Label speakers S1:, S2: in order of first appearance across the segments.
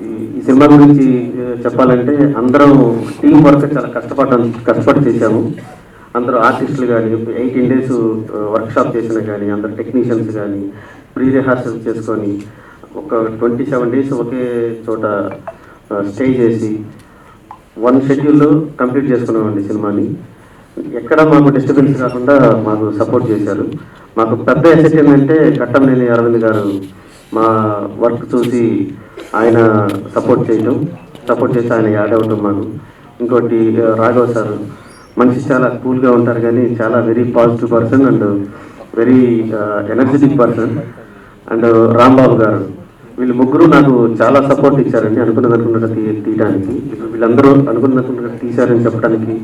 S1: ఈ సినిమా గురించి చెప్పాలంటే అందరం టీం వర్క్ చాలా కష్టపడి చేశాము. అందరూ ఆర్టిస్టులు కానీ 18 days వర్క్షాప్ చేసిన కానీ అందరు టెక్నీషియన్స్ కానీ ప్రీ రిహార్సల్ చేసుకొని ఒక 27 days ఒకే చోట స్టే చేసి వన్ షెడ్యూల్లో కంప్లీట్ చేసుకున్నామండి సినిమాని. ఎక్కడ మాకు డిస్టర్బెన్స్ కాకుండా మాకు సపోర్ట్ చేశారు. మాకు పెద్ద ఎసెట్ ఏంటంటే కట్టంనేని అరవింద్ గారు మా వర్క్ చూసి ఆయన సపోర్ట్ చేసి ఆయన యాడ్ అవటం మాకు. ఇంకోటి రాఘవ్ సార్ మనిషి చాలా కూల్గా ఉంటారు కానీ చాలా very positive person and very energetic person. And Rambabu గారు, వీళ్ళు ముగ్గురు నాకు చాలా సపోర్ట్ ఇచ్చారండి. అనుకున్నట్టు తీయడానికి, వీళ్ళందరూ అనుకున్నట్టు తీశారని చెప్పడానికి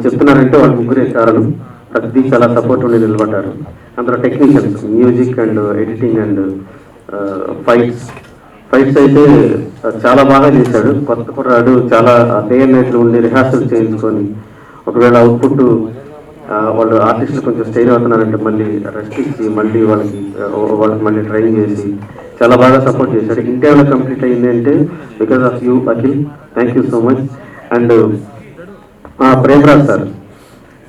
S1: చెప్తున్నారంటే వాళ్ళు ముగ్గురే కారణం. ప్రతి చాలా సపోర్ట్ ఉండి నిలబడ్డారు. అందులో technicians, music and editing and fights అయితే చాలా బాగా చేశాడు. కొత్త కుర్రాడు చాలా డే అండ్ నైట్లు ఉండి రిహార్సల్ చేయించుకొని ఒకవేళ అవుట్పుట్ వాళ్ళు ఆర్టిస్టులు కొంచెం స్టైల్ అవుతున్నారంటే మళ్ళీ రెస్ట్ ఇచ్చి మళ్ళీ వాళ్ళకి మళ్ళీ ట్రైన్ చేసి చాలా బాగా సపోర్ట్ చేశాడు. ఇండియాలో కంప్లీట్ అయింది అంటే because of you Akhil. Thank you so much. And Premraj sir,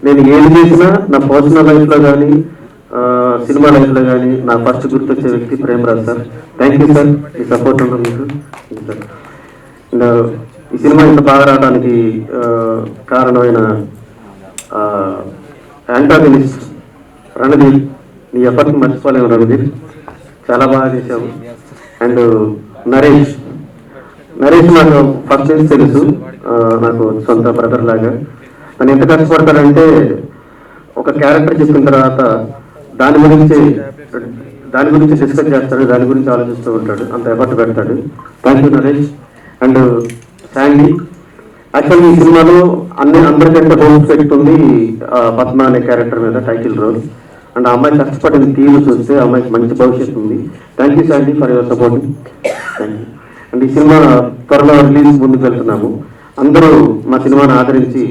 S1: నేను ఏది చేసినా నా పర్సనల్ లైఫ్లో కానీ సినిమా లైఫ్లో కానీ నా ఫస్ట్ గుర్తొచ్చే వ్యక్తి Premraj sir. Thank you sir, ఈ సపోర్ట్ ఉంటుంది మీకు సార్. అండ్ ఈ సినిమా ఇంత బాగా రావడానికి కారణమైన యాంటాగనిస్ట్ రణధీర్, నీ ఎఫర్ట్ మర్చిపోలేము రణధీర్, చాలా బాగా చేశావు. అండ్ నరేష్ నాకు ఫస్ట్ నుంచి తెలుసు, నాకు సొంత బ్రదర్ లాగా. తను ఎంత కష్టపడతాడంటే ఒక క్యారెక్టర్ చెప్పిన తర్వాత దాని గురించి డిస్కస్ చేస్తాడు, దాని గురించి ఆలోచిస్తూ ఉంటాడు, అంత ఎఫర్ట్ పెడతాడు. Thank you Naresh. And Sandy, actually ఈ సినిమాలో అందరికంటే హోప్స్ పెట్టుకుంది పద్మ అనే క్యారెక్టర్ మీద, టైటిల్ రోల్. అండ్ ఆ అమ్మాయి కష్టపడిన తీరు చూస్తే ఆ అమ్మాయికి మంచి భవిష్యత్తు ఉంది. Thank you Sandy for your support. Thank you. And ఈ సినిమా త్వరలో రిలీజ్ ముందుకు వెళ్తున్నాము. అందరూ మా సినిమాను ఆదరించి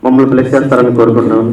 S1: మమ్మల్ని బ్లెస్ చేస్తారని కోరుకుంటున్నాను.